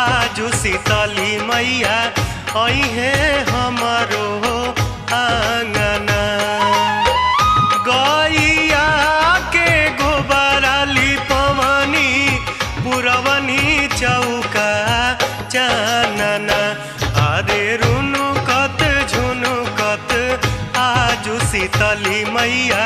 आजू शीतली मैया अइहे हमारो आंगना। गैया के गोबरा लिपवनी पुरवनी चौका चानना। अरे रुनुकत झुनुकत आजू शीतली मैया